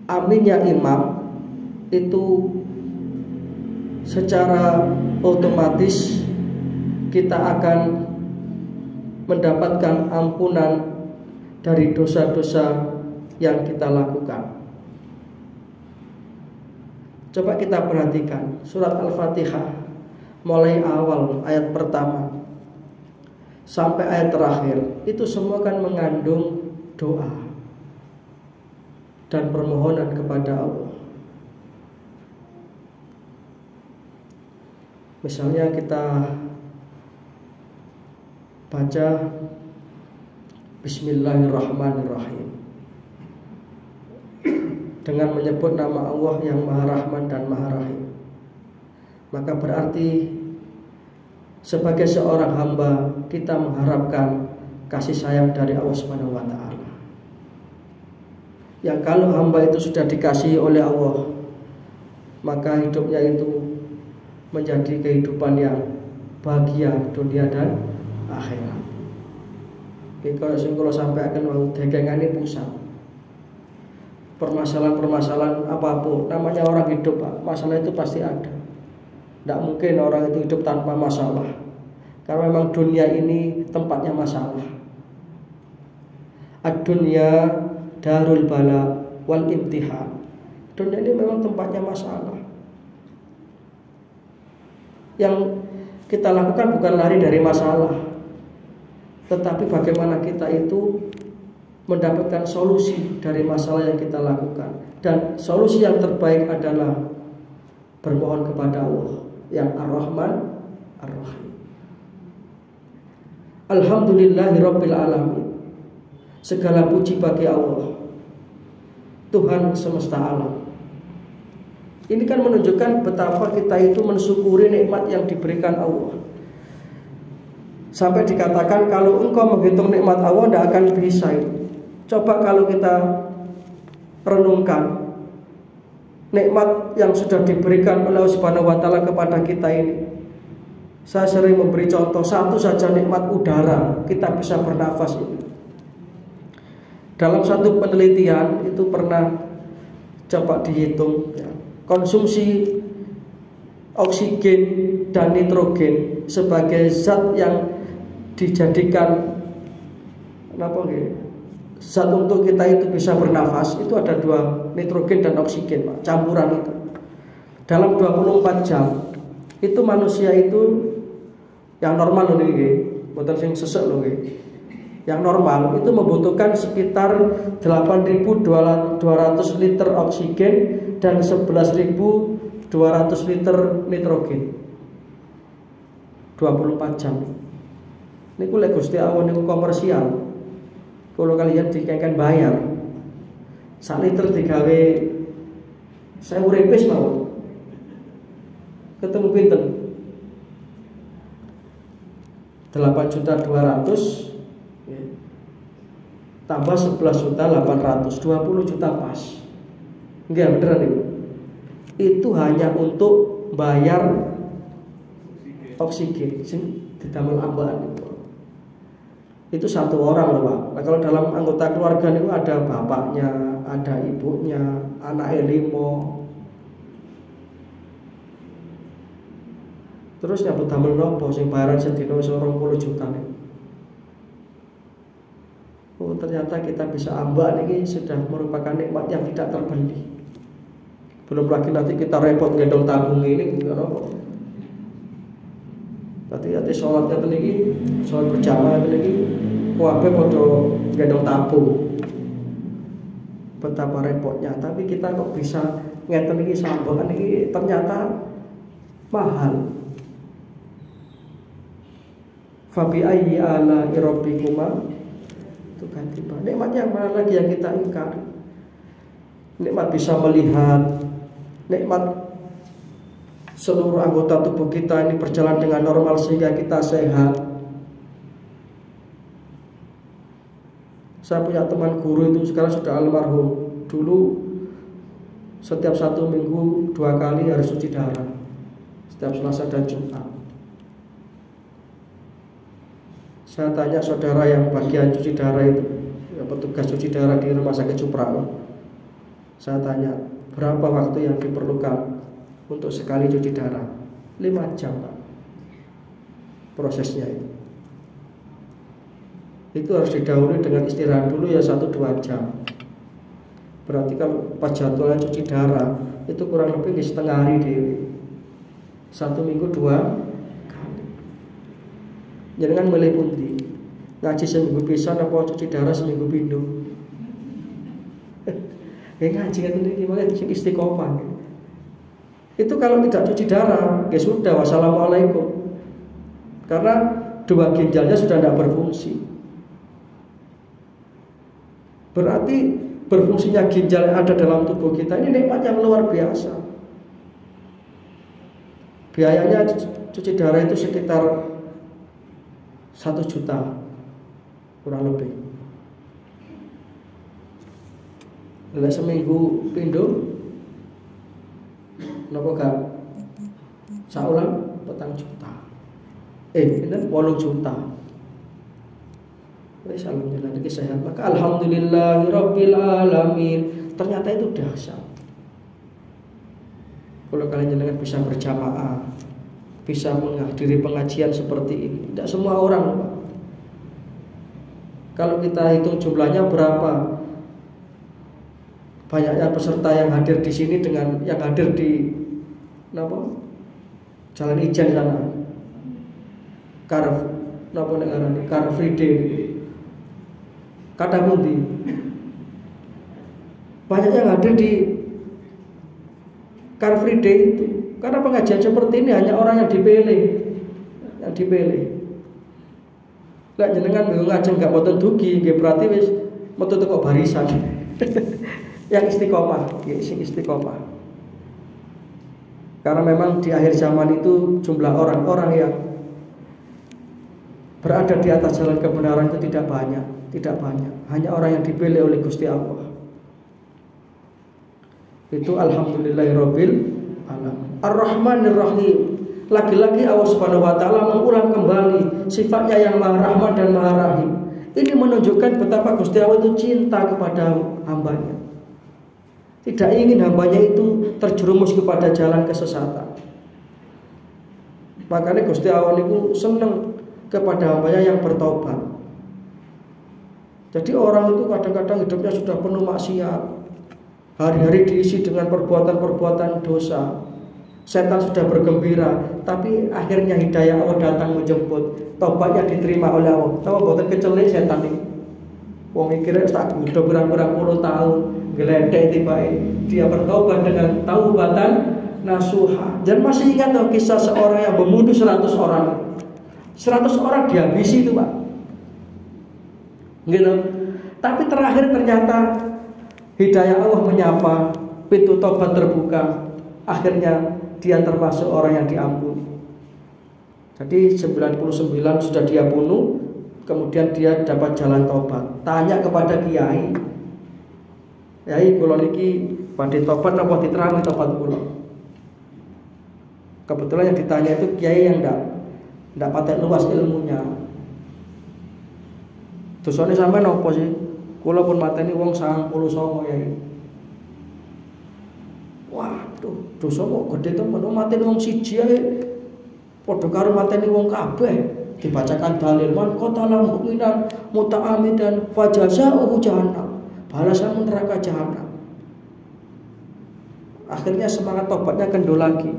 S1: aminnya imam, itu secara otomatis kita akan mendapatkan ampunan dari dosa-dosa yang kita lakukan. Coba kita perhatikan surat Al-Fatihah, mulai awal ayat pertama sampai ayat terakhir, itu semua kan mengandung doa dan permohonan kepada Allah. Misalnya kita baca Bismillahirrahmanirrahim dengan menyebut nama Allah yang Maha Rahman dan Maha Rahim, maka berarti sebagai seorang hamba kita mengharapkan kasih sayang dari Allah Subhanahu wa taala. Yang kalau hamba itu sudah dikasihi oleh Allah, maka hidupnya itu menjadi kehidupan yang bahagia dunia dan akhirat. Kalau sing kula sampaikan wau dagangane pusat. Permasalahan-permasalahan apapun, namanya orang hidup, Pak, masalah itu pasti ada. Tidak mungkin orang itu hidup tanpa masalah. Karena memang dunia ini tempatnya masalah. Ad-dunya darul bala wal imtihan. Dunia ini memang tempatnya masalah. Yang kita lakukan bukan lari dari masalah, tetapi bagaimana kita itu mendapatkan solusi dari masalah yang kita lakukan. Dan solusi yang terbaik adalah bermohon kepada Allah yang Ar-Rahman Ar-Rahim. Alhamdulillahirabbil alamin. Segala puji bagi Allah, Tuhan semesta alam. Ini kan menunjukkan betapa kita itu mensyukuri nikmat yang diberikan Allah. Sampai dikatakan kalau engkau menghitung nikmat Allah tidak akan bisa. Coba kalau kita renungkan nikmat yang sudah diberikan oleh Allah Subhanahu wa taala kepada kita ini. Saya sering memberi contoh satu saja nikmat udara, kita bisa bernafas ini. Dalam satu penelitian itu pernah coba dihitung ya, konsumsi oksigen dan nitrogen sebagai zat yang dijadikan zat untuk kita itu bisa bernafas, itu ada dua, nitrogen dan oksigen, Pak, campuran itu. Dalam 24 jam itu manusia itu yang normal loh nih, bukan yang sesek loh nih. Yang normal itu membutuhkan sekitar 8.200 liter oksigen dan 11.200 liter nitrogen 24 jam. Ini ku lek Gusti Allah niku komersial. Kalau kalian dikengken bayar 1 liter digawe 1000 repes mawon. Ketemu pinten? 8.200.000 tambah 11.800.000, 20 juta pas. Enggak beneran itu. Itu hanya untuk bayar oksigen sing didamel ambakan itu. Itu satu orang loh, Pak. Nah, kalau dalam anggota keluarga itu ada bapaknya, ada ibunya, anaknya 5. Terus nyambut damel nopo sing bayaran sedina 20 juta nih. Oh, ternyata kita bisa ambak ini sudah merupakan nikmat yang tidak terbeli. Belum lagi nanti kita repot gendong tabung ini enggak apa. Nanti sholatnya lagi, sholat berjamaah lagi, kuabe podo gendong tabung. Betapa repotnya. Tapi kita kok bisa ngeten iki sambangan iki ternyata mahal. Fabi ayyi ala rabbikuma tukadziban. Nikmat yang mana lagi yang kita ingkar? Nikmat bisa melihat, nikmat seluruh anggota tubuh kita ini berjalan dengan normal sehingga kita sehat. Saya punya teman guru itu sekarang sudah almarhum. Dulu setiap 1 minggu 2 kali harus cuci darah, setiap Selasa dan Jumat. Saya tanya saudara yang bagian cuci darah itu, yang petugas cuci darah di Rumah Sakit Suprano, saya tanya berapa waktu yang diperlukan untuk sekali cuci darah? 5 jam, Pak, prosesnya itu. Itu harus didahului dengan istirahat dulu ya 1-2 jam. Berarti kalau pas jadwalnya cuci darah itu kurang lebih di setengah hari di 1 minggu 2 kali. Jangan milih pundi, ngaji seminggu pisan apa cuci darah seminggu pindho. Ngaji kan ini gimana istiqomah. Itu kalau tidak cuci darah, ya sudah, wassalamualaikum. Karena 2 ginjalnya sudah tidak berfungsi. Berarti berfungsinya ginjal yang ada dalam tubuh kita ini nikmat yang luar biasa. Biayanya cuci darah itu sekitar 1 juta. kurang lebih. Lah seminggu pindho napa gak saulan 4 juta. Pinten 8 juta. Wis alhamdulillah niki sehat. Maka alhamdulillahirabbil alamin. Ternyata itu dahsyat. Kalau kalian jenengan bisa berjamaah, bisa menghadiri pengajian seperti ini, tidak semua orang, Pak. Kalau kita hitung jumlahnya berapa banyaknya peserta yang hadir di sini dengan yang hadir di Jalan Ijen sana, Car Free Day, kata pundi, banyak yang hadir di Car Free Day itu. Karena pengajian seperti ini hanya orang yang dipilih. Lah jenengan bingung ngajeng gak boten dugi, nggih berarti wis metu teko barisan. Yang istiqomah, sing istiqomah. Karena memang di akhir zaman itu jumlah orang-orang yang berada di atas jalan kebenaran itu tidak banyak. Hanya orang yang dipilih oleh Gusti Allah. Itu alhamdulillahirabbil alamin. Ar-Rahmanir Rahim. Lagi-lagi Allah Subhanahu wa taala mengulang kembali sifatnya yang Maha Rahman dan Maha Rahim. Ini menunjukkan betapa Gusti Allah itu cinta kepada hambanya. Tidak ingin hambanya itu terjerumus kepada jalan kesesatan. Makanya Gusti Allah itu senang kepada hambanya yang bertobat. Jadi orang itu kadang-kadang hidupnya sudah penuh maksiat, hari-hari diisi dengan perbuatan-perbuatan dosa. Setan sudah bergembira, tapi akhirnya hidayah Allah datang menjemput. Tobatnya diterima oleh Allah. Tahu boten kecelek setan ini. Wong mikirnya tak udah berang-berang puluh tahun, geledek tiba-tiba dia bertobat dengan taubatan nasuha. Dan masih ingat tuh kisah seorang yang membunuh 100 orang. 100 orang dihabisi itu, Pak. Gitu. Tapi terakhir ternyata hidayah Allah menyapa, pintu tobat terbuka. Akhirnya dia termasuk orang yang diampuni. Jadi 99 sudah dia bunuh, kemudian dia dapat jalan tobat. Tanya kepada kiai, "Kiai, kula niki badhe tobat napa diterangi tobat kula?" Kebetulan yang ditanya itu kiai yang ndak patek luas ilmunya. Dosane sampean napa sih? Kula pun mateni wong 99 ya. Waduh, dosa kok gede temen, mateni wong siji ae padha karo mateni wong kabeh. Dibacakan dalil man qatala mu'minan muta'ammidan fajazaa'uhu jahannam. Balasan neraka jahanam. Akhirnya semangat tobatnya kendor lagi.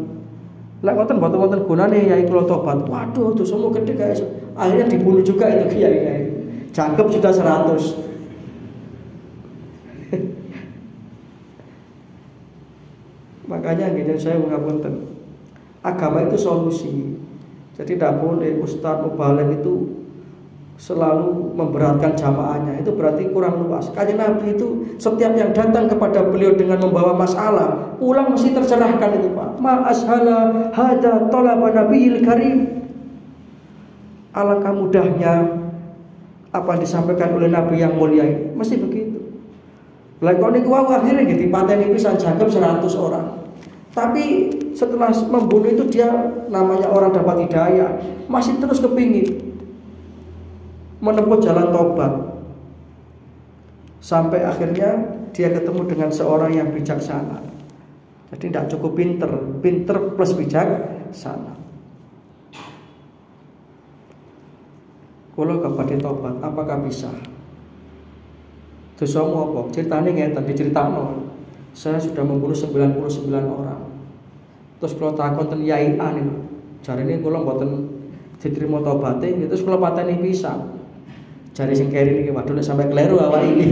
S1: Lah ngoten mboten gunane yai kula tobat. Waduh, dosamu gede guys. Akhirnya dibunuh juga itu kiai. Jangkep sudah 100. Makanya gini saya mengapunten. Agama itu solusi. Jadi tidak boleh ustadz mubalek itu selalu memberatkan jamaahnya. Itu berarti kurang luas. Kanjeng Nabi itu setiap yang datang kepada beliau dengan membawa masalah, pulang mesti tercerahkan itu, Pak. Ma ashala hada talaba nabiyil karim. Alangkah mudahnya apa yang disampaikan oleh Nabi yang mulia ini. Mesti begitu. Lah kok niku akhirnya gitu pateni pisan jangkep 100 orang. Tapi setelah membunuh itu dia namanya orang dapat hidayah, masih terus kepingin menempuh jalan tobat. Sampai akhirnya dia ketemu dengan seorang yang bijaksana. Jadi tidak cukup pinter plus bijaksana. Kalau kepada tobat, apakah bisa? Dosamu apa? Ceritanya ngeten diceritakno. Saya sudah membunuh 99 orang. Terus kalau takon ten yai an niku. Jarine kula mboten diterima tobaté, terus kula pateni pisan. Jare sing keri niki waduh nek sampai kleru awak iki.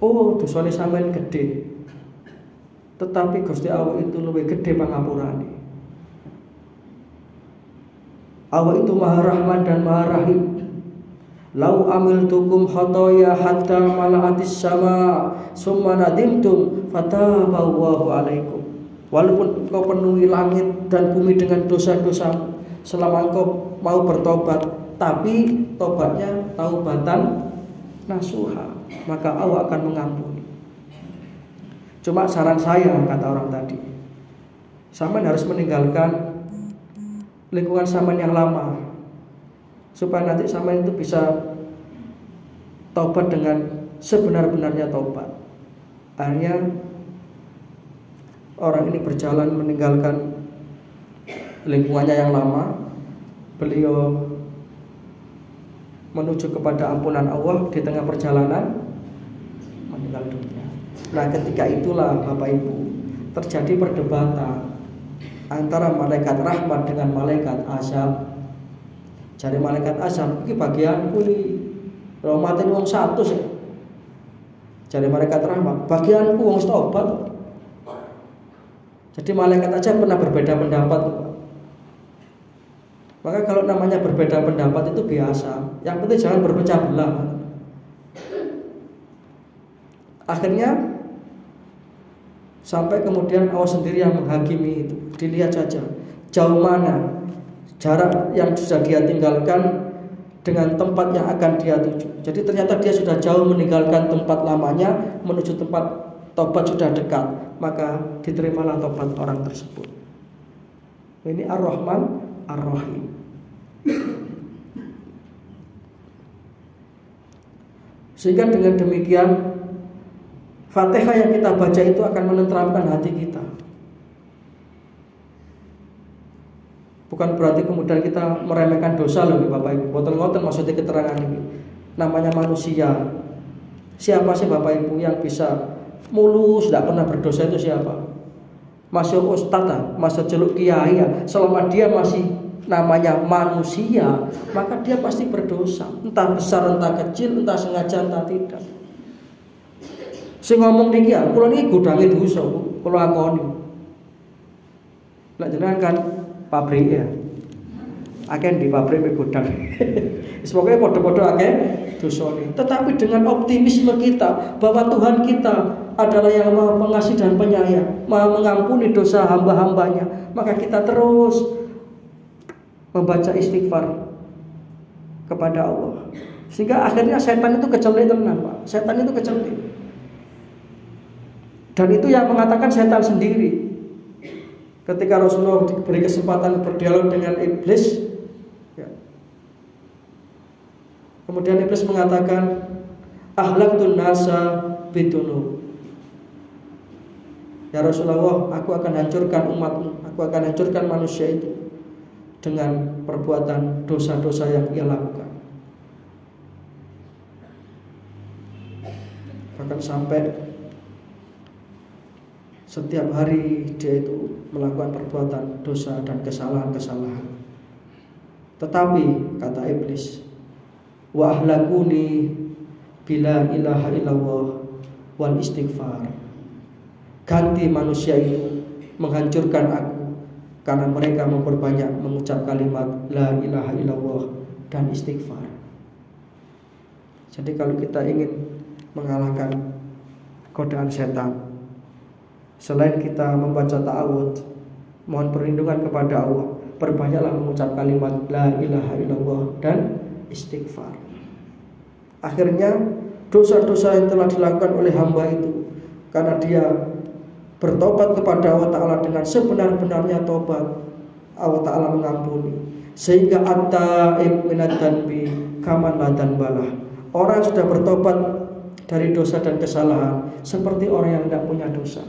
S1: Oh, dosane sampean gede. Tetapi Gusti Allah itu lebih gede pangapurane. Allah itu Maha Rahman dan Maha Rahim. Lau amiltukum khataya hatta mala'atis sama summa nadimtum fataballahu alaikum. Walaupun engkau penuhi langit dan bumi dengan dosa-dosa, selama engkau mau bertobat, tapi tobatnya taubatan nasuha, maka Allah akan mengampuni. Cuma saran saya, kata orang tadi, sampean harus meninggalkan lingkungan sampean yang lama, supaya nanti sampean itu bisa taubat dengan sebenar-benarnya taubat. Akhirnya orang ini berjalan meninggalkan lingkungannya yang lama, beliau menuju kepada ampunan Allah, di tengah perjalanan meninggal dunia. Nah, ketika itulah Bapak Ibu terjadi perdebatan antara malaikat rahmat dengan malaikat azab. Jadi malaikat azab iki bagianku iki, lho mati wong 100 ya. Jadi malaikat rahmat, bagianku wong tobat. Jadi malaikat aja pernah berbeda pendapat. Maka kalau namanya berbeda pendapat itu biasa. Yang penting jangan berpecah belah. Akhirnya sampai kemudian Allah sendiri yang menghakimi itu. Dilihat saja jauh mana jarak yang sudah dia tinggalkan dengan tempat yang akan dia tuju. Jadi ternyata dia sudah jauh meninggalkan tempat lamanya, menuju tempat tobat sudah dekat. Maka diterimalah tobat orang tersebut. Ini Ar-Rahman Ar-Rahim. Sehingga dengan demikian Fatihah yang kita baca itu akan menenteramkan hati kita. Bukan berarti kemudian kita meremehkan dosa loh Bapak Ibu. Boten-boten maksudnya keterangan ini. Namanya manusia. Siapa sih Bapak Ibu yang bisa mulus tidak pernah berdosa itu siapa? Masih ustadz, masih celuk kiai ya. Selama dia masih namanya manusia, maka dia pasti berdosa. Entah besar, entah kecil, entah sengaja, entah tidak. Sing ngomong niki ya, kula niki godange dosa, kula akoni. Lah jenengan kan pabrik ya. Akeh di pabrik godang. Wis pokoke padha-padha akeh dosane. Tetapi dengan optimisme kita bahwa Tuhan kita adalah yang Maha Pengasih dan Penyayang, Maha mengampuni dosa hamba-hambanya, maka kita terus membaca istighfar kepada Allah. Sehingga akhirnya setan itu kecelek tenan, Pak. Setan itu kecelek. Dan itu yang mengatakan setan sendiri. Ketika Rasulullah diberi kesempatan berdialog dengan iblis, ya. Kemudian iblis mengatakan, "Ahlaqtun nasa bidunub." Ya Rasulullah, aku akan hancurkan umatmu, aku akan hancurkan manusia itu dengan perbuatan dosa-dosa yang ia lakukan. Bahkan sampai setiap hari dia itu melakukan perbuatan dosa dan kesalahan-kesalahan. Tetapi kata iblis, wa ahlakuni bila ilaha illallah wal istighfar. Ganti manusia itu menghancurkan aku karena mereka memperbanyak mengucap kalimat la ilaha illallah dan istighfar. Jadi kalau kita ingin mengalahkan godaan setan, selain kita membaca ta'awudz, mohon perlindungan kepada Allah, perbanyaklah mengucap kalimat la ilaha illallah dan istighfar. Akhirnya dosa-dosa yang telah dilakukan oleh hamba itu, karena dia bertobat kepada Allah Ta'ala dengan sebenar-benarnya tobat, Allah Ta'ala mengampuni. Sehingga at-ta'ib minad danbi kaman la danbalah. Orang yang sudah bertobat dari dosa dan kesalahan seperti orang yang tidak punya dosa.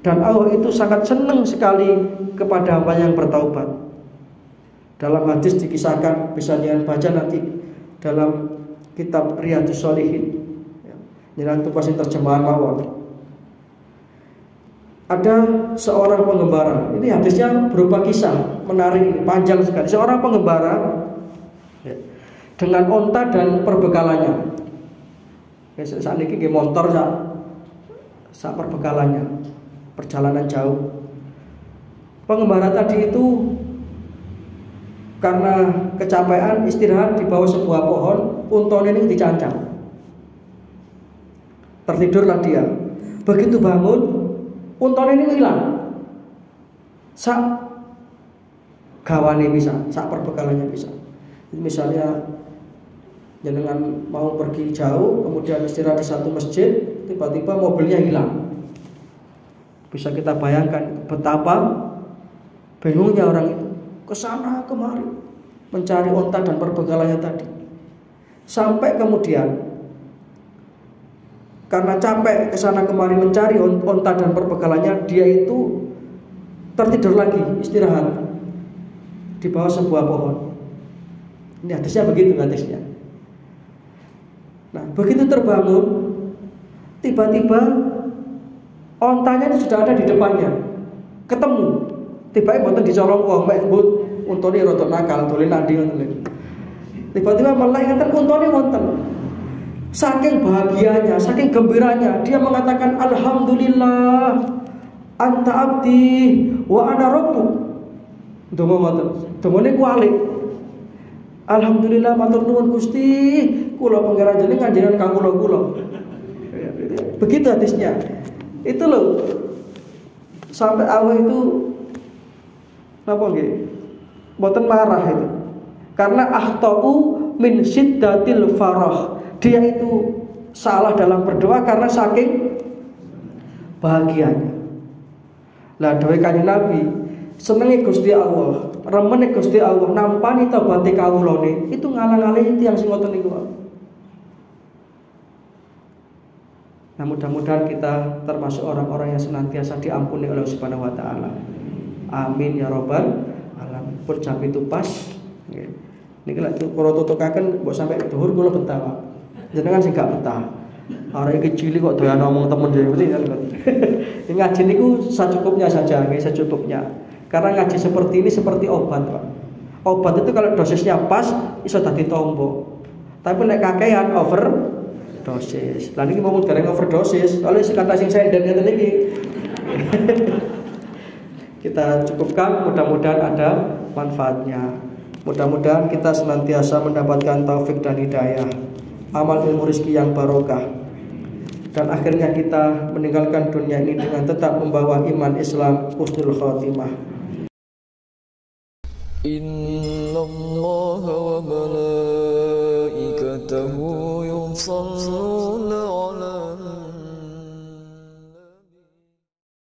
S1: Dan Allah itu sangat senang sekali kepada hamba yang bertaubat. Dalam hadis dikisahkan, bisa jangan baca nanti dalam kitab Riyadhus Shalihin. Jangan tuh pasti terjemahan mawon. Ada seorang pengembara. Ini hadisnya berupa kisah menarik, panjang sekali. Seorang pengembara dengan onta dan perbekalannya. Saat ini nggih motor sak perbekalannya. Perjalanan jauh. Pengembara tadi itu karena kecapean istirahat di bawah sebuah pohon, untone ini dicancang. Tertidurlah dia. Begitu bangun, untone ini hilang. gawane bisa, sak perbekalannya bisa. Misalnya jenengan mau pergi jauh, kemudian istirahat di satu masjid, tiba-tiba mobilnya hilang. Bisa kita bayangkan betapa bingungnya orang itu, ke sana kemari mencari onta dan perbekalannya tadi. Sampai kemudian karena capek ke sana kemari mencari onta dan perbekalannya, dia itu tertidur lagi, istirahat di bawah sebuah pohon. Ini hadisnya begitu hadisnya. Nah, begitu terbangun, tiba-tiba ontanya itu sudah ada di depannya. Ketemu. Tiba-tiba mboten dicolong wong, mek mbut untone rada nakal, dolen nandi ngoten. Tiba-tiba melek ngeten untone wonten. Saking bahagianya, saking gembiranya, dia mengatakan alhamdulillah anta abdi wa ana rabbuk. Donga ngoten. Dongane kualik. Alhamdulillah matur nuwun Gusti, kula pangeran jenengan jenengan kawula. Begitu hadisnya. Itu loh. Sampai Allah itu napa nggih? Mboten marah itu. Karena akhtau min syiddatil farah. Dia itu salah dalam berdoa karena saking bahagianya. Lah dawuh Kanjeng Nabi, senenge Gusti Allah, remene Gusti Allah nampani tobaté kawulane, itu ngalang-alangi tiyang sing ngoten niku. Nah, mudah-mudahan kita termasuk orang-orang yang senantiasa diampuni oleh Allah Subhanahu wa taala. Amin ya rabbal alamin. Pun jam itu pas. Nggih. Niki lek kula tutukaken mbok sampai dhuwur kula betah, Pak. Jenengan sing gak betah. Arek iki cilik kok doyan ngomong temen dhewe kan. Ngaji niku secukupnya saja, nggih, secukupnya. Karena ngaji seperti ini seperti obat, Pak. Obat itu kalau dosisnya pas iso dadi tombo. Tapi nek kakean overdosis. Lah niki mau dereng overdosis, oleh kata sing senden ngeten iki. Kita cukupkan, mudah-mudahan ada manfaatnya. Mudah-mudahan kita senantiasa mendapatkan taufik dan hidayah, amal ilmu rezeki yang barokah, dan akhirnya kita meninggalkan dunia ini dengan tetap membawa iman Islam husnul khotimah. Inna